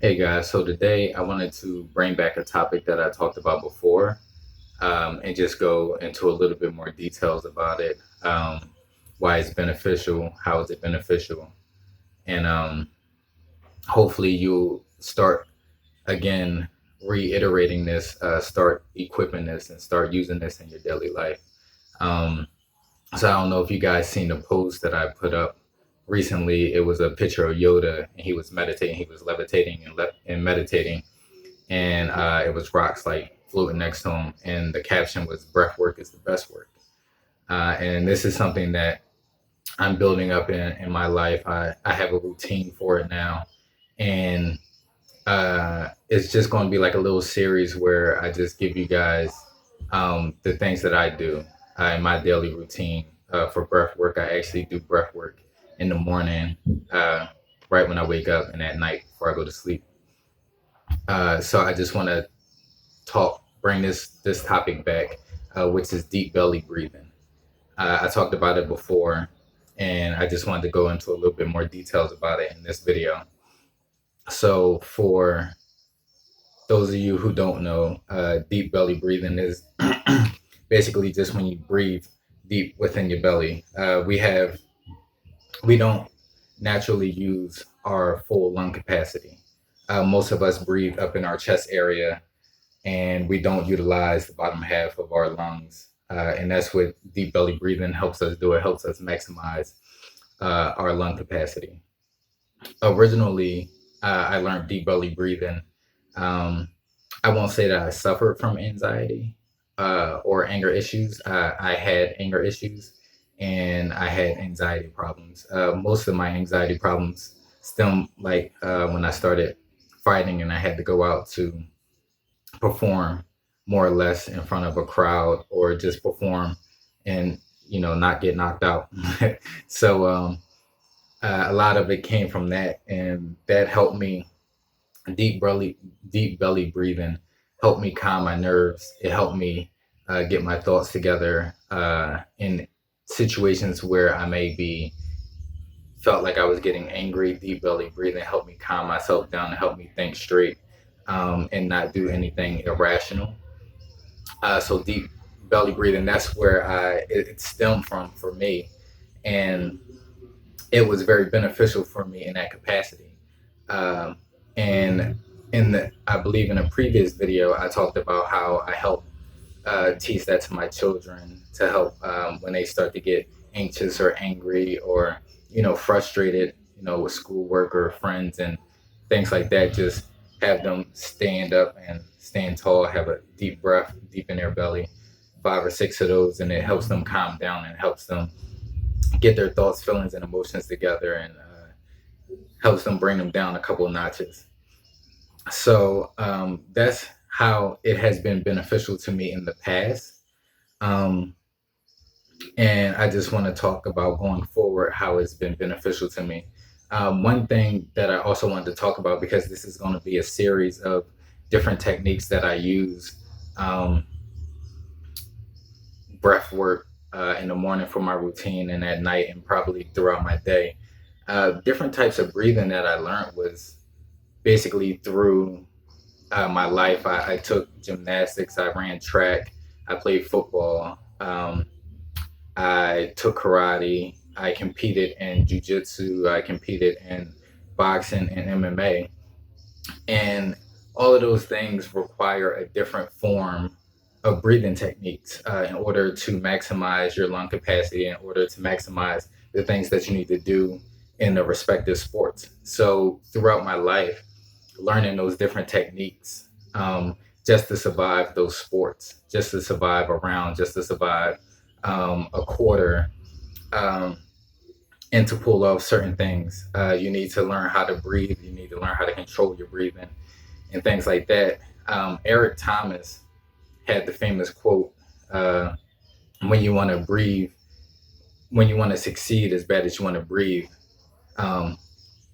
Hey guys, so today I wanted to bring back a topic that I talked about before, and just go into a little bit more details about it, why it's beneficial, how is it beneficial, and hopefully you'll start again reiterating this, start equipping this, and start using this in your daily life. Um, so I don't know if you guys seen the post that I put up recently. It was a picture of Yoda, and he was meditating, he was levitating and meditating, and it was rocks like floating next to him, and the caption was "Breath work is the best work." And this is something that I'm building up in my life. I have a routine for it now, and it's just going to be like a little series where I just give you guys the things that I do in my daily routine for breath work. I actually do breath work in the morning, uh, right when I wake up, and at night before I go to sleep. So I just want to bring this topic back, which is deep belly breathing. I talked about it before, and I just wanted to go into a little bit more details about it in this video. So, for those of you who don't know, deep belly breathing is basically just when you breathe deep within your belly. We don't naturally use our full lung capacity. Most of us breathe up in our chest area, and we don't utilize the bottom half of our lungs. And that's what deep belly breathing helps us do. It helps us maximize our lung capacity. Originally, I learned deep belly breathing. Um, I won't say that I suffered from anxiety or anger issues. I had anger issues and I had anxiety problems. Most of my anxiety problems stem like when I started fighting and I had to go out to perform more or less in front of a crowd or just perform and not get knocked out. So a lot of it came from that, and that helped me. deep belly Deep belly breathing helped me calm my nerves. It helped me get my thoughts together in situations where I may be felt like I was getting angry. Deep belly breathing helped me calm myself down and help me think straight, and not do anything irrational. So deep belly breathing, that's where it stemmed from for me, and it was very beneficial for me in that capacity. Um, and I believe in a previous video, I talked about how I help teach that to my children to help when they start to get anxious or angry or frustrated, with schoolwork or friends and things like that. Just have them stand up and stand tall, have a deep breath deep in their belly, 5 or 6 of those, and it helps them calm down and helps them get their thoughts, feelings, and emotions together, and helps them bring them down a couple of notches. So that's how it has been beneficial to me in the past. Um, and I just want to talk about going forward how it's been beneficial to me. One thing that I also wanted to talk about, because this is going to be a series of different techniques that I use, um, breath work in the morning for my routine and at night and probably throughout my day. Different types of breathing that I learned was basically through my life. I took gymnastics, I ran track, I played football, I took karate, I competed in jujitsu, I competed in boxing and MMA. And all of those things require a different form of breathing techniques in order to maximize your lung capacity, in order to maximize the things that you need to do in the respective sports. So throughout my life, learning those different techniques, just to survive those sports, just to survive a round, just to survive a quarter, um, and to pull off certain things. You need to learn how to breathe. You need to learn how to control your breathing and things like that. Eric Thomas had the famous quote, uh, "When you want to breathe, when you want to succeed as bad as you want to breathe." Um,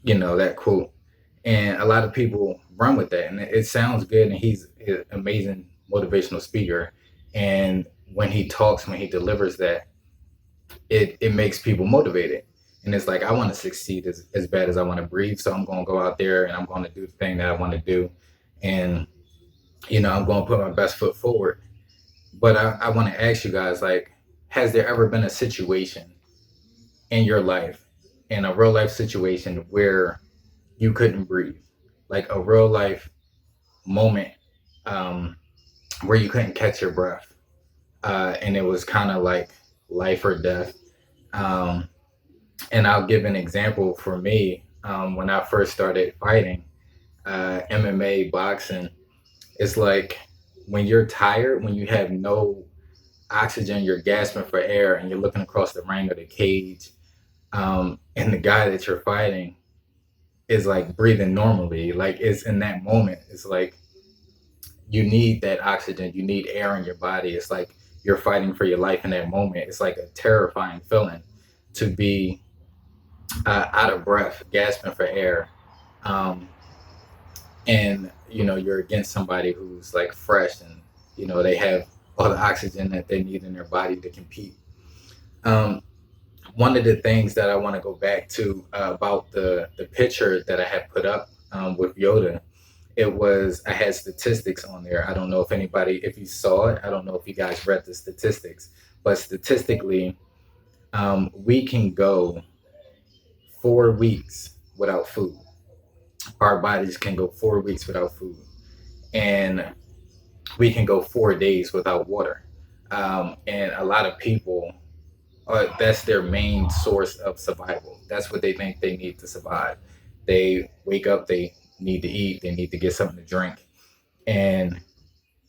that quote, and a lot of people run with that, and it sounds good. And he's an amazing motivational speaker, and when he talks, when he delivers that, it makes people motivated. And it's like, I want to succeed as bad as I want to breathe. So I'm going to go out there and I'm going to do the thing that I want to do. And, I'm going to put my best foot forward. But I want to ask you guys, like, has there ever been a situation in your life, in a real life situation, where you couldn't breathe? Like a real life moment, um, where you couldn't catch your breath. And it was kind of like life or death. Um, and I'll give an example for me. When I first started fighting, MMA, boxing, it's like when you're tired, when you have no oxygen, you're gasping for air, and you're looking across the ring of the cage, and the guy that you're fighting is like breathing normally. Like it's in that moment, it's like you need that oxygen, you need air in your body. It's like you're fighting for your life in that moment. It's like a terrifying feeling to be out of breath, gasping for air. Um, and you're against somebody who's like fresh, and they have all the oxygen that they need in their body to compete. um, One of the things that I want to go back to, about the picture that I had put up, with Yoda, it was, I had statistics on there. I don't know if you saw it. I don't know if you guys read the statistics, but statistically, we can go 4 weeks without food. Our bodies can go 4 weeks without food, and we can go 4 days without water. And a lot of people, that's their main source of survival. That's what they think they need to survive. They wake up, they need to eat, they need to get something to drink. And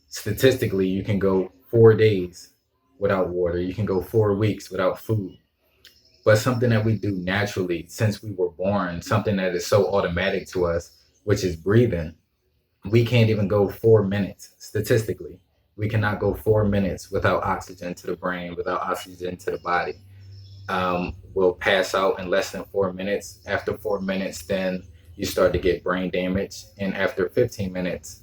statistically, you can go 4 days without water, you can go 4 weeks without food. But something that we do naturally since we were born, something that is so automatic to us, which is breathing, we can't even go 4 minutes statistically. We cannot go 4 minutes without oxygen to the brain, without oxygen to the body. Will pass out in less than 4 minutes. After 4 minutes, then you start to get brain damage. And after 15 minutes,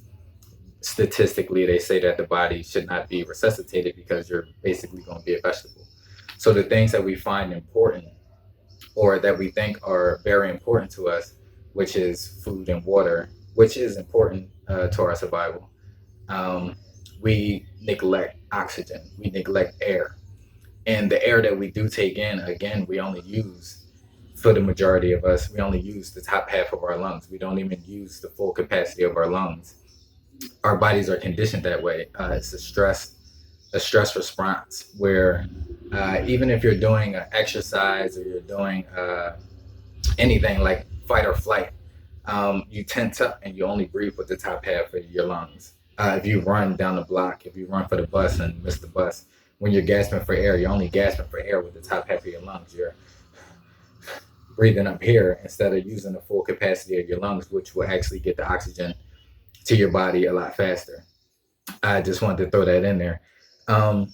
statistically, they say that the body should not be resuscitated because you're basically going to be a vegetable. So the things that we find important, or that we think are very important to us, which is food and water, which is important, to our survival, um, we neglect oxygen, we neglect air. And the air that we do take in, again, we only use, for the majority of us, we only use the top half of our lungs. We don't even use the full capacity of our lungs. Our bodies are conditioned that way. It's a stress response where, even if you're doing an exercise, or you're doing, anything like fight or flight, you tense up and you only breathe with the top half of your lungs. If you run down the block, if you run for the bus and miss the bus, when you're gasping for air, you're only gasping for air with the top half of your lungs. You're breathing up here instead of using the full capacity of your lungs, which will actually get the oxygen to your body a lot faster. I just wanted to throw that in there. Um,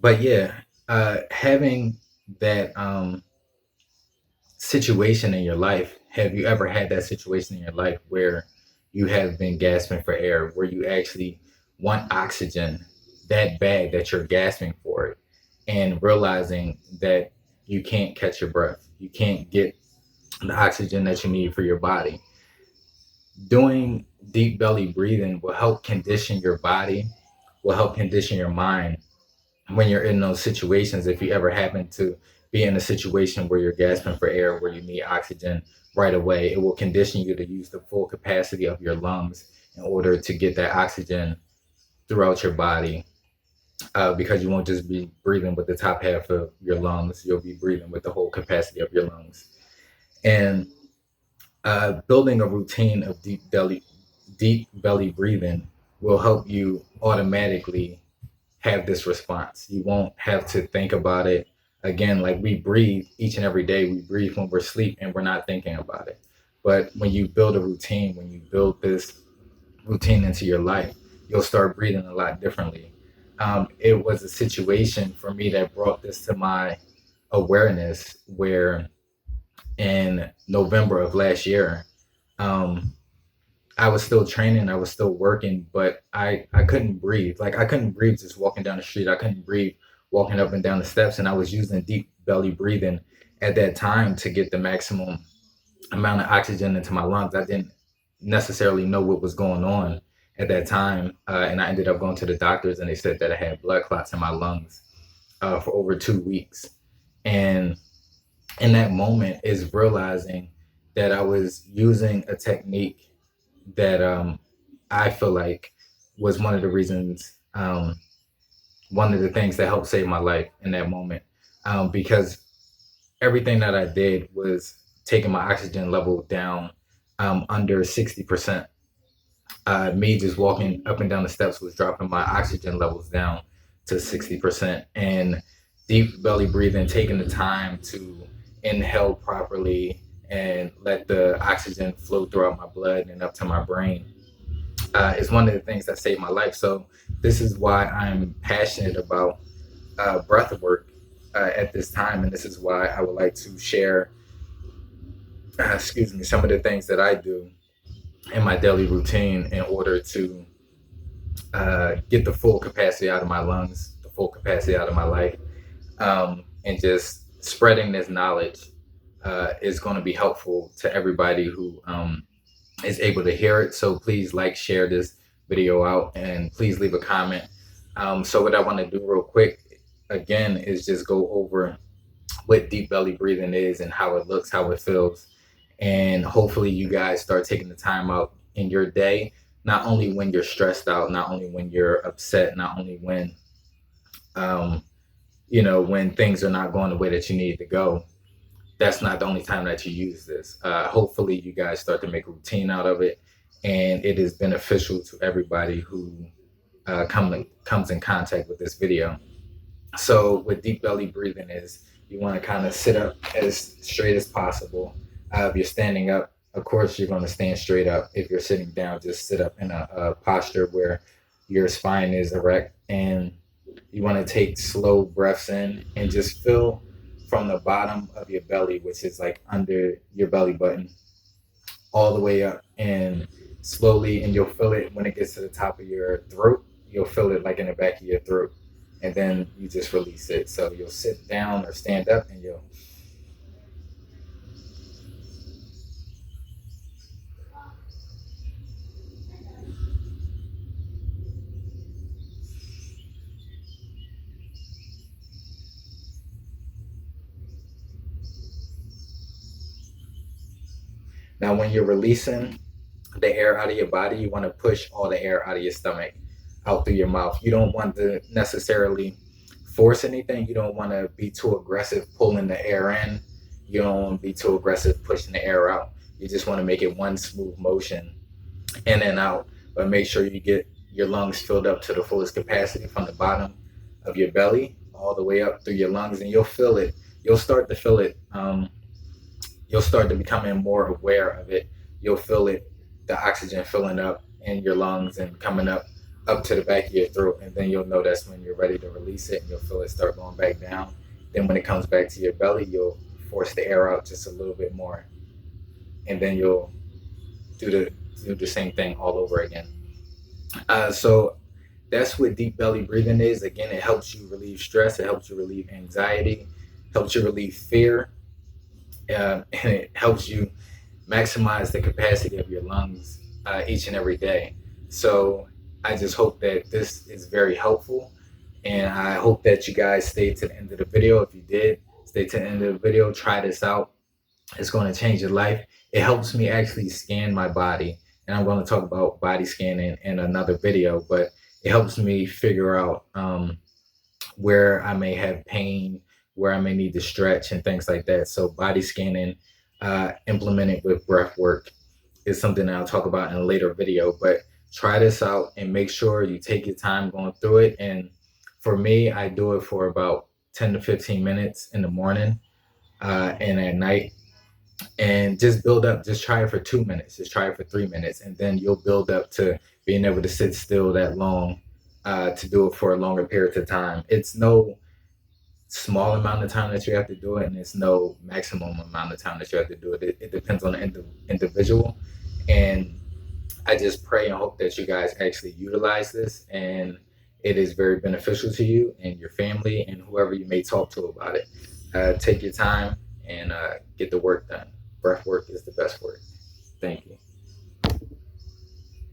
but yeah, having that, situation in your life, have you ever had that situation in your life where you have been gasping for air, where you actually want oxygen that bad that you're gasping for it, and realizing that you can't catch your breath, you can't get the oxygen that you need for your body? Doing deep belly breathing will help condition your body, will help condition your mind when you're in those situations. If you ever happen to be in a situation where you're gasping for air, where you need oxygen right away, it will condition you to use the full capacity of your lungs in order to get that oxygen throughout your body. Because you won't just be breathing with the top half of your lungs, you'll be breathing with the whole capacity of your lungs. And building a routine of deep belly breathing will help you automatically have this response. You won't have to think about it. Again, like, we breathe each and every day. We breathe when we're asleep and we're not thinking about it. But when you build a routine, when you build this routine into your life, you'll start breathing a lot differently. It was a situation for me that brought this to my awareness, where in November of last year, um, I was still training, I was still working, but I couldn't breathe. Like, I couldn't breathe just walking down the street. I couldn't breathe walking up and down the steps, and I was using deep belly breathing. at that time to get the maximum amount of oxygen into my lungs. I didn't necessarily know what was going on at that time. And I ended up going to the doctors, and they said that I had blood clots in my lungs for over 2 weeks. And in that moment is realizing that I was using a technique that I feel like was one of the reasons, one of the things that helped save my life in that moment. Because everything that I did was taking my oxygen level down under 60%. Me just walking up and down the steps was dropping my oxygen levels down to 60%. And deep belly breathing, taking the time to inhale properly and let the oxygen flow throughout my blood and up to my brain is one of the things that saved my life. So this is why I'm passionate about breath work at this time, and this is why I would like to share, some of the things that I do in my daily routine in order to get the full capacity out of my lungs, the full capacity out of my life, and just spreading this knowledge is going to be helpful to everybody who is able to hear it. So please like, share this video out, and please leave a comment. So what I want to do real quick again is just go over what deep belly breathing is and how it looks, how it feels. And hopefully you guys start taking the time out in your day, not only when you're stressed out, not only when you're upset, not only when, when things are not going the way that you need to go. That's not the only time that you use this. Hopefully you guys start to make a routine out of it, and it is beneficial to everybody who comes in contact with this video. So what deep belly breathing is, you want to kind of sit up as straight as possible. If you're standing up, of course, you're going to stand straight up. If you're sitting down, just sit up in a posture where your spine is erect. And you want to take slow breaths in and just feel from the bottom of your belly, which is like under your belly button, all the way up, and slowly, and you'll feel it when it gets to the top of your throat. You'll feel it like in the back of your throat, and then you just release it. So you'll sit down or stand up, and you'll now when you're releasing the air out of your body, you want to push all the air out of your stomach out through your mouth. You don't want to necessarily force anything. You don't want to be too aggressive pulling the air in. You don't want to be too aggressive pushing the air out. You just want to make it one smooth motion in and out, but make sure you get your lungs filled up to the fullest capacity from the bottom of your belly all the way up through your lungs, and you'll feel it. You'll start to feel it. You'll start to becoming more aware of it. You'll feel it, the oxygen filling up in your lungs and coming up to the back of your throat, and then you'll know that's when you're ready to release it, and you'll feel it start going back down. Then when it comes back to your belly, you'll force the air out just a little bit more, and then you'll do the same thing all over again. So that's what deep belly breathing is. Again, it helps you relieve stress, it helps you relieve anxiety, helps you relieve fear, and it helps you maximize the capacity of your lungs each and every day. So I just hope that this is very helpful, and I hope that you guys stay to the end of the video. If you did, stay to the end of the video, try this out. It's going to change your life. It helps me actually scan my body, and I'm going to talk about body scanning in another video, but it helps me figure out where I may have pain, where I may need to stretch and things like that. So body scanning implemented with breath work is something that I'll talk about in a later video, but try this out and make sure you take your time going through it. And for me, I do it for about 10 to 15 minutes in the morning and at night, and just build up. Just try it for 2 minutes, just try it for 3 minutes, and then you'll build up to being able to sit still that long, to do it for a longer period of time. It's no small amount of time that you have to do it, and it's no maximum amount of time that you have to do it. It depends on the individual, and I just pray and hope that you guys actually utilize this, and it is very beneficial to you and your family and whoever you may talk to about it. Take your time and get the work done. Breath work is the best work. Thank you.